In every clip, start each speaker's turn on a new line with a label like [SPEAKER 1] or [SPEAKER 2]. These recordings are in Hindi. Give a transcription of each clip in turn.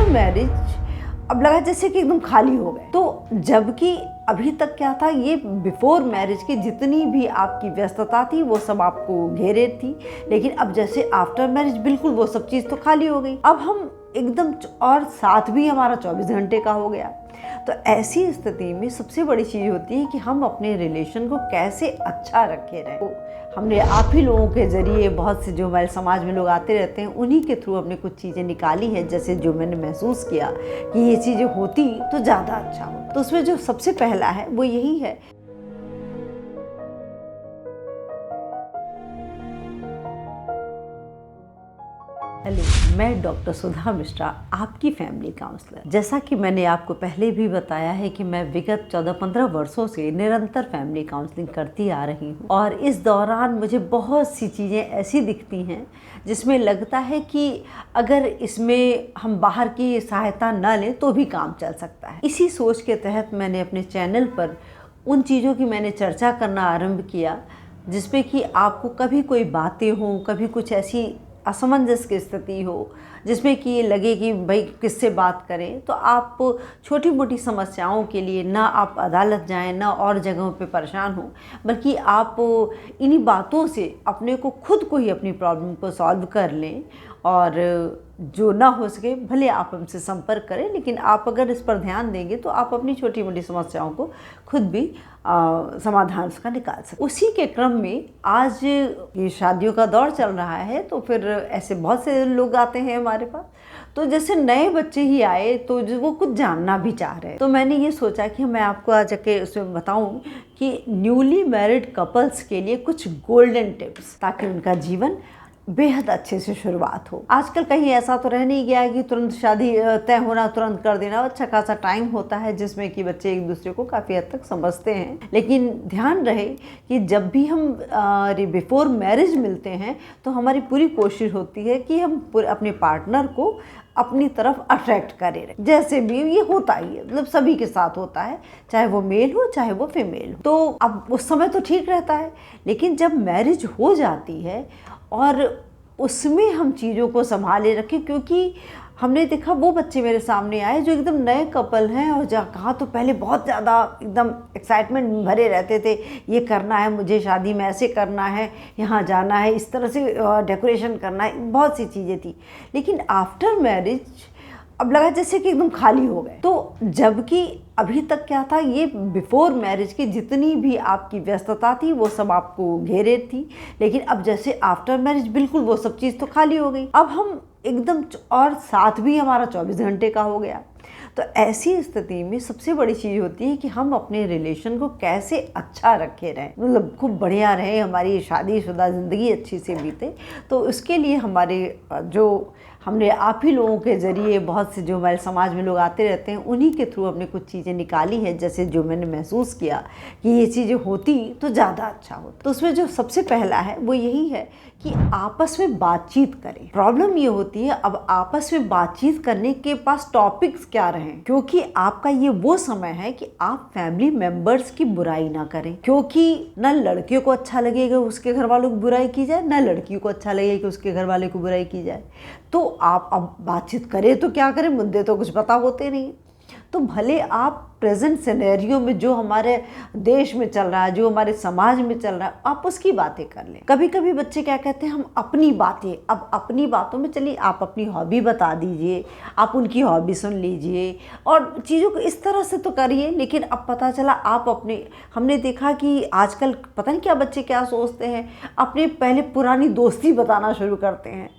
[SPEAKER 1] मैरिज अब लगा जैसे कि एकदम खाली हो गए। तो जबकि अभी तक क्या था, ये बिफोर मैरिज की जितनी भी आपकी व्यस्तता थी वो सब आपको घेरे थी, लेकिन अब जैसे आफ्टर मैरिज बिल्कुल वो सब चीज़ तो खाली हो गई। अब हम एकदम, और साथ भी हमारा 24 घंटे का हो गया। तो ऐसी स्थिति में सबसे बड़ी चीज़ होती है कि हम अपने रिलेशन को कैसे अच्छा रखे रहें। तो हमने आप ही लोगों के ज़रिए, बहुत से जो हमारे समाज में लोग आते रहते हैं, उन्हीं के थ्रू हमने कुछ चीज़ें निकाली है। जैसे जो मैंने महसूस किया कि ये चीज़ें होती तो ज़्यादा अच्छा हो। तो उसमें जो सबसे पहला है वो यही है, हेलो, मैं डॉक्टर सुधा मिश्रा, आपकी फैमिली काउंसलर। जैसा कि मैंने आपको पहले भी बताया है कि मैं विगत 14-15 वर्षों से निरंतर फैमिली काउंसलिंग करती आ रही हूँ, और इस दौरान मुझे बहुत सी चीज़ें ऐसी दिखती हैं जिसमें लगता है कि अगर इसमें हम बाहर की सहायता न लें तो भी काम चल सकता है। इसी सोच के तहत मैंने अपने चैनल पर उन चीज़ों की मैंने चर्चा करना आरंभ किया जिसमें कि आपको कभी कोई बातें हों, कभी कुछ ऐसी असमंजस की स्थिति हो जिसमें कि ये लगे कि भाई किससे बात करें, तो आप छोटी मोटी समस्याओं के लिए ना आप अदालत जाएं, ना और जगहों पे परेशान हो, बल्कि आप इन्हीं बातों से अपने को खुद को ही अपनी प्रॉब्लम को सॉल्व कर लें। और जो ना हो सके भले आप हमसे संपर्क करें, लेकिन आप अगर इस पर ध्यान देंगे तो आप अपनी छोटी मोटी समस्याओं को खुद भी समाधान उसका निकाल सकते। उसी के क्रम में आज ये शादियों का दौर चल रहा है, तो फिर ऐसे बहुत से लोग आते हैं हमारे पास। तो जैसे नए बच्चे ही आए तो जो वो कुछ जानना भी चाह रहे हैं, तो मैंने ये सोचा कि मैं आपको आज जाके उसमें बताऊं कि न्यूली मैरिड कपल्स के लिए कुछ गोल्डन टिप्स, ताकि उनका जीवन बेहद अच्छे से शुरुआत हो। आजकल कहीं ऐसा तो रह नहीं गया है कि तुरंत शादी तय होना, तुरंत कर देना। अच्छा खासा टाइम होता है जिसमें कि बच्चे एक दूसरे को काफ़ी हद तक समझते हैं। लेकिन ध्यान रहे कि जब भी हम बिफोर मैरिज मिलते हैं तो हमारी पूरी कोशिश होती है कि हम अपने पार्टनर को अपनी तरफ अट्रैक्ट करें। जैसे भी ये होता ही है, मतलब सभी के साथ होता है, चाहे वो मेल हो चाहे वो फीमेल हो। तो अब उस समय तो ठीक रहता है, लेकिन जब मैरिज हो जाती है और उसमें हम चीज़ों को संभाले रखें, क्योंकि हमने देखा वो बच्चे मेरे सामने आए जो एकदम नए कपल हैं, और कहा तो पहले बहुत ज़्यादा एकदम एक्साइटमेंट भरे रहते थे, ये करना है मुझे, शादी में ऐसे करना है, यहाँ जाना है, इस तरह से डेकोरेशन करना है, बहुत सी चीज़ें थी। लेकिन आफ्टर मैरिज अब लगा जैसे कि एकदम खाली हो गए। तो जबकि अभी तक क्या था, ये बिफोर मैरिज की जितनी भी आपकी व्यस्तता थी वो सब आपको घेरे थी, लेकिन अब जैसे आफ्टर मैरिज बिल्कुल वो सब चीज़ तो खाली हो गई। अब हम एकदम, और साथ भी हमारा 24 घंटे का हो गया। तो ऐसी स्थिति में सबसे बड़ी चीज़ होती है कि हम अपने रिलेशन को कैसे अच्छा रखे रहें, मतलब खूब बढ़िया रहे, हमारी शादीशुदा ज़िंदगी अच्छी से बीते। तो उसके लिए हमारे जो हमने आप ही लोगों के ज़रिए, बहुत से जो हमारे समाज में लोग आते रहते हैं, उन्हीं के थ्रू हमने कुछ चीज़ें निकाली है। जैसे जो मैंने महसूस किया कि ये चीज़ें होती तो ज़्यादा अच्छा होता। तो उसमें जो सबसे पहला है वो यही है कि आपस में बातचीत करें। प्रॉब्लम ये होती है अब आपस में बातचीत करने के पास टॉपिक्स क्या रहें, क्योंकि आपका ये वो समय है कि आप फैमिली मेंबर्स की बुराई ना करें, क्योंकि ना लड़के को अच्छा लगेगा उसके घर वालों की बुराई की जाए, ना लड़की को अच्छा लगेगा कि उसके घर वाले को बुराई की जाए। तो आप अब बातचीत करें तो क्या करें, मुद्दे तो कुछ पता होते नहीं। तो भले आप प्रेजेंट सिनेरियो में जो हमारे देश में चल रहा है, जो हमारे समाज में चल रहा है, आप उसकी बातें कर लें। कभी कभी बच्चे क्या कहते हैं, हम अपनी बातें, अब अपनी बातों में चलिए आप अपनी हॉबी बता दीजिए, आप उनकी हॉबी सुन लीजिए और चीज़ों को इस तरह से तो करिए। लेकिन अब पता चला आप अपने, हमने देखा कि आजकल पता नहीं क्या बच्चे क्या सोचते हैं, अपने पहले पुरानी दोस्ती बताना शुरू करते हैं,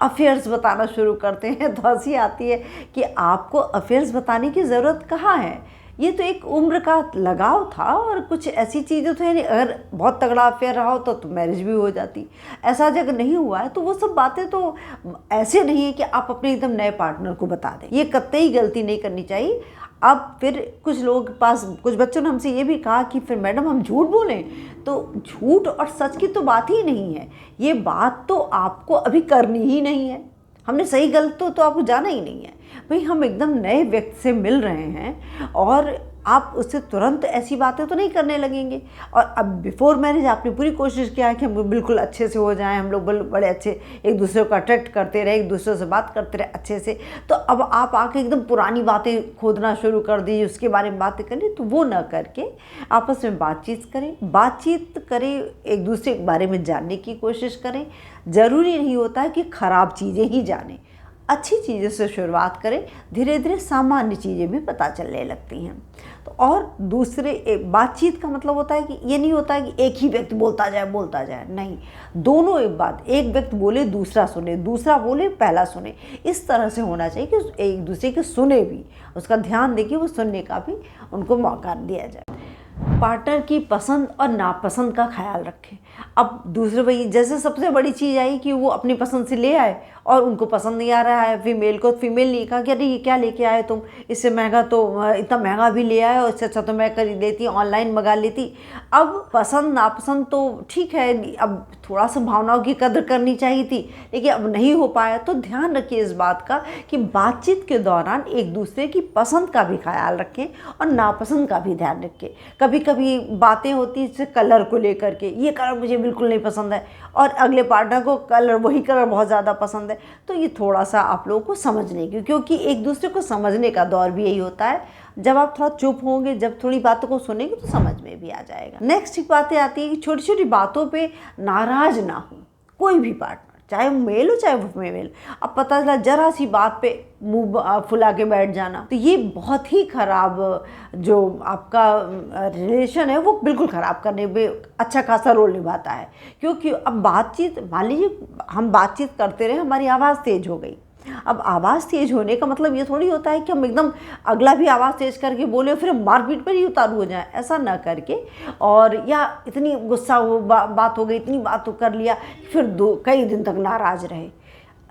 [SPEAKER 1] अफेयर्स बताना शुरू करते हैं। तो हंसी आती है कि आपको अफेयर्स बताने की ज़रूरत कहाँ है, ये तो एक उम्र का लगाव था और कुछ ऐसी चीज़ें तो है नहीं। अगर बहुत तगड़ा अफेयर रहा हो तो मैरिज भी हो जाती, ऐसा अगर नहीं हुआ है तो वो सब बातें तो ऐसे नहीं है कि आप अपने एकदम नए पार्टनर को बता दें। ये कतई गलती नहीं करनी चाहिए। अब फिर कुछ लोग पास, कुछ बच्चों ने हमसे ये भी कहा कि फिर मैडम हम झूठ बोलें, तो झूठ और सच की तो बात ही नहीं है। ये बात तो आपको अभी करनी ही नहीं है, हमने सही गलत तो आपको जाना ही नहीं है। भाई हम एकदम नए व्यक्ति से मिल रहे हैं और आप उससे तुरंत ऐसी बातें तो नहीं करने लगेंगे। और अब बिफोर मैरिज आपने पूरी कोशिश किया है कि हम बिल्कुल अच्छे से हो जाएं, हम लोग बड़े अच्छे एक दूसरे को अट्रैक्ट करते रहे, एक दूसरे से बात करते रहे अच्छे से, तो अब आप आके एकदम पुरानी बातें खोदना शुरू कर दी, उसके बारे में बातें करें। तो वो ना करके आपस में बातचीत करें, एक दूसरे के बारे में जानने की कोशिश करें। ज़रूरी नहीं होता है कि ख़राब चीज़ें ही जानें, अच्छी चीज़ों से शुरुआत करें, धीरे धीरे सामान्य चीज़ें भी पता चलने लगती हैं। तो और दूसरे बातचीत का मतलब होता है कि ये नहीं होता है कि एक ही व्यक्ति बोलता जाए, नहीं, दोनों एक व्यक्ति बोले दूसरा सुने, दूसरा बोले पहला सुने, इस तरह से होना चाहिए कि एक दूसरे के सुने भी, उसका ध्यान देके वो सुनने का भी उनको मौका दिया जाए। पार्टनर की पसंद और नापसंद का ख्याल रखें। अब दूसरे भाई जैसे सबसे बड़ी चीज़ आई कि वो अपनी पसंद से ले आए और उनको पसंद नहीं आ रहा है, फीमेल ने कहा कि अरे ये क्या लेके आए तुम, इससे महंगा तो इतना महंगा भी ले आए और इससे अच्छा तो मैं खरीद लेती, ऑनलाइन मंगा लेती। अब पसंद नापसंद तो ठीक है, अब थोड़ा सा भावनाओं की कदर करनी चाहिए थी, लेकिन अब नहीं हो पाया। तो ध्यान रखिए इस बात का कि बातचीत के दौरान एक दूसरे की पसंद का भी ख्याल रखें और नापसंद का भी ध्यान रखें। कभी कभी बातें होती हैं जैसे कलर को लेकर के, ये कलर मुझे बिल्कुल नहीं पसंद है और अगले पार्टनर को वही कलर बहुत ज़्यादा पसंद है। तो ये थोड़ा सा आप लोगों को समझने की, क्योंकि एक दूसरे को समझने का दौर भी यही होता है। जब आप थोड़ा चुप होंगे, जब थोड़ी बातों को सुनेंगे तो समझ में भी आ जाएगा। नेक्स्ट बातें आती है कि छोटी छोटी बातों पे नाराज ना हो कोई भी पार्टनर, चाहे वो मेल हो चाहे वो फीमेल। अब पता चला जरा सी बात पे मुंह फुला के बैठ जाना, तो ये बहुत ही ख़राब, जो आपका रिलेशन है वो बिल्कुल ख़राब करने में अच्छा खासा रोल निभाता है। क्योंकि अब बातचीत, मान लीजिए हम बातचीत करते रहे, हमारी आवाज़ तेज़ हो गई। अब आवाज़ तेज़ होने का मतलब ये थोड़ी होता है कि हम एकदम अगला भी आवाज़ तेज़ करके बोले फिर हम मारपीट पर ही उतारू हो जाए, ऐसा ना करके। और या इतनी गुस्सा हो बात हो गई, इतनी बात तो कर लिया, फिर कई दिन तक नाराज़ रहे।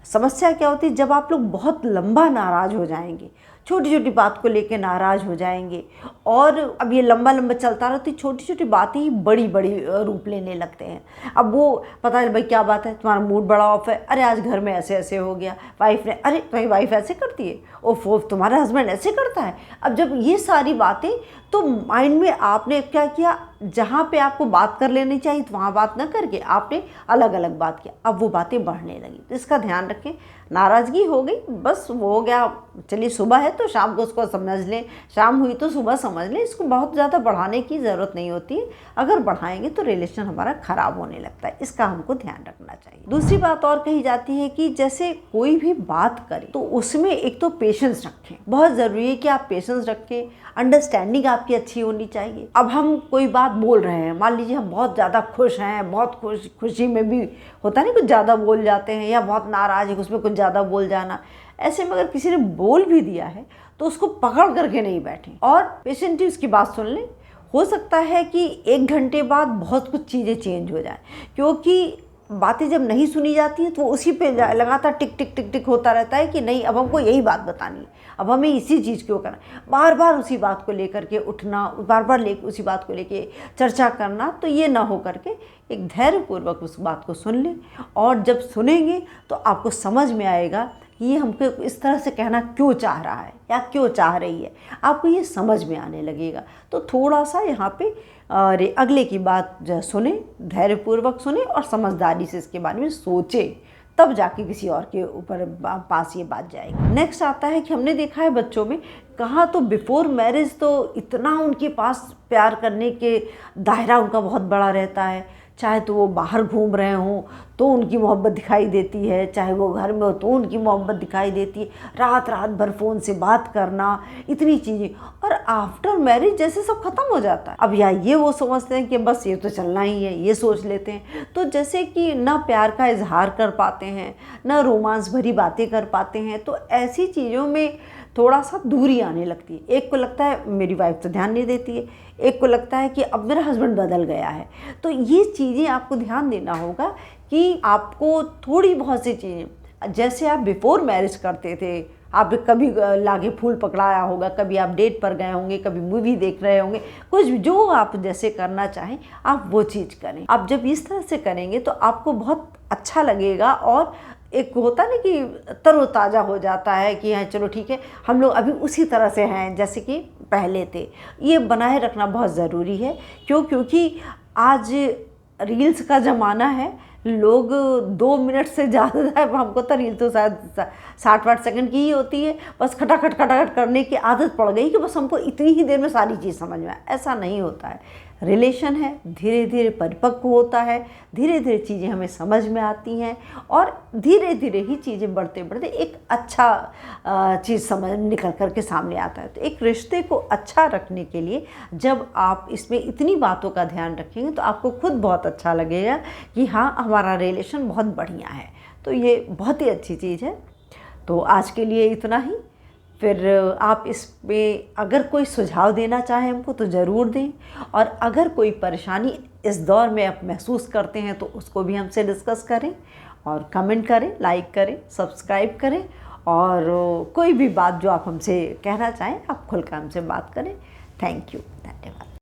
[SPEAKER 1] समस्या क्या होती है, जब आप लोग बहुत लंबा नाराज़ हो जाएंगे, छोटी छोटी बात को लेकर नाराज़ हो जाएंगे, और अब ये लंबा चलता रहा तो छोटी छोटी बातें ही बड़ी बड़ी रूप लेने लगते हैं। अब वो पता है भाई क्या बात है, तुम्हारा मूड बड़ा ऑफ है, अरे आज घर में ऐसे ऐसे हो गया, वाइफ ने, अरे तुम्हारी वाइफ ऐसे करती है, ओफ तुम्हारा हस्बैंड ऐसे करता है। अब जब ये सारी बातें, तो माइंड में आपने क्या किया, जहाँ पे आपको बात कर लेनी चाहिए तो वहाँ बात ना करके आपने अलग अलग बात किया, अब वो बातें बढ़ने लगी। तो इसका ध्यान रखें। नाराज़गी हो गई, बस वो हो गया, चलिए सुबह है तो शाम को उसको समझ लें, शाम हुई तो सुबह समझ लें, इसको बहुत ज़्यादा बढ़ाने की ज़रूरत नहीं होती है। अगर बढ़ाएंगे तो रिलेशन हमारा ख़राब होने लगता है, इसका हमको ध्यान रखना चाहिए। दूसरी बात और कही जाती है कि जैसे कोई भी बात करें तो उसमें एक तो पेशेंस रखें, बहुत ज़रूरी है कि आप पेशेंस रखें, अंडरस्टैंडिंग आपकी अच्छी होनी चाहिए। अब हम कोई बात बोल रहे हैं, मान लीजिए हम बहुत ज़्यादा खुश हैं, बहुत खुशी में भी होता नहीं कुछ ज़्यादा बोल जाते हैं, या बहुत नाराज़ है उसमें कुछ ज़्यादा बोल जाना। ऐसे में अगर किसी ने बोल भी दिया है तो उसको पकड़ करके नहीं बैठें और पेशेंटली उसकी बात सुन लें। हो सकता है कि 1 घंटे बाद बहुत कुछ चीज़ें चेंज हो जाएं, क्योंकि बातें जब नहीं सुनी जाती हैं तो उसी पे लगातार टिक टिक टिक टिक होता रहता है कि नहीं अब हमको यही बात बतानी है, अब हमें इसी चीज़ क्यों करना, बार बार उसी बात को लेकर के उठना, बार बार उसी बात को लेके चर्चा करना। तो ये ना हो करके एक धैर्यपूर्वक उस बात को सुन लें, और जब सुनेंगे तो आपको समझ में आएगा कि ये हमको इस तरह से कहना क्यों चाह रहा है या क्यों चाह रही है, आपको ये समझ में आने लगेगा। तो थोड़ा सा यहाँ पे अगले की बात सुने, धैर्यपूर्वक सुने और समझदारी से इसके बारे में सोचे, तब जाके किसी और के ऊपर पास ये बात जाएगी। नेक्स्ट आता है कि हमने देखा है बच्चों में, कहाँ तो बिफोर मैरिज तो इतना उनके पास प्यार करने के दायरा उनका बहुत बड़ा रहता है, चाहे तो वो बाहर घूम रहे हों तो उनकी मोहब्बत दिखाई देती है, चाहे वो घर में हो तो उनकी मोहब्बत दिखाई देती है, रात रात भर फ़ोन से बात करना, इतनी चीज़ें। और आफ्टर मैरिज जैसे सब खत्म हो जाता है। अब या ये वो समझते हैं कि बस ये तो चलना ही है, ये सोच लेते हैं, तो जैसे कि ना प्यार का इजहार कर पाते हैं, ना रोमांस भरी बातें कर पाते हैं। तो ऐसी चीज़ों में थोड़ा सा दूरी आने लगती है। एक को लगता है मेरी वाइफ तो ध्यान नहीं देती है, एक को लगता है कि अब मेरा हस्बैंड बदल गया है। तो ये चीज़ें आपको ध्यान देना होगा कि आपको थोड़ी बहुत सी चीज़ें, जैसे आप बिफोर मैरिज करते थे, आप कभी लागे फूल पकड़ाया होगा, कभी आप डेट पर गए होंगे, कभी मूवी देख रहे होंगे, कुछ जो आप जैसे करना चाहें आप वो चीज़ करें। आप जब इस तरह से करेंगे तो आपको बहुत अच्छा लगेगा, और एक होता है ना कि तरोताज़ा हो जाता है कि हाँ चलो ठीक है, हम लोग अभी उसी तरह से हैं जैसे कि पहले थे, ये बनाए रखना बहुत ज़रूरी है। क्योंकि आज रील्स का ज़माना है, लोग 2 मिनट से ज़्यादा, हमको तो रील तो शायद 60-60 सेकंड की ही होती है, बस खटाखट खटाखट करने की आदत पड़ गई कि बस हमको इतनी ही देर में सारी चीज़ समझ में आए। ऐसा नहीं होता है। रिलेशन है, धीरे धीरे परिपक्व होता है, धीरे धीरे चीज़ें हमें समझ में आती हैं और धीरे धीरे ही चीज़ें बढ़ते बढ़ते एक अच्छा चीज़ समझ निकल कर के सामने आता है। तो एक रिश्ते को अच्छा रखने के लिए जब आप इसमें इतनी बातों का ध्यान रखेंगे तो आपको खुद बहुत अच्छा लगेगा कि हाँ, हमारा रिलेशन बहुत बढ़िया है। तो ये बहुत ही अच्छी चीज़ है। तो आज के लिए इतना ही। फिर आप इसमें अगर कोई सुझाव देना चाहें हमको तो ज़रूर दें, और अगर कोई परेशानी इस दौर में आप महसूस करते हैं तो उसको भी हमसे डिस्कस करें और कमेंट करें, लाइक करें, सब्सक्राइब करें, और कोई भी बात जो आप हमसे कहना चाहें आप खुलकर हमसे बात करें। थैंक यू, धन्यवाद।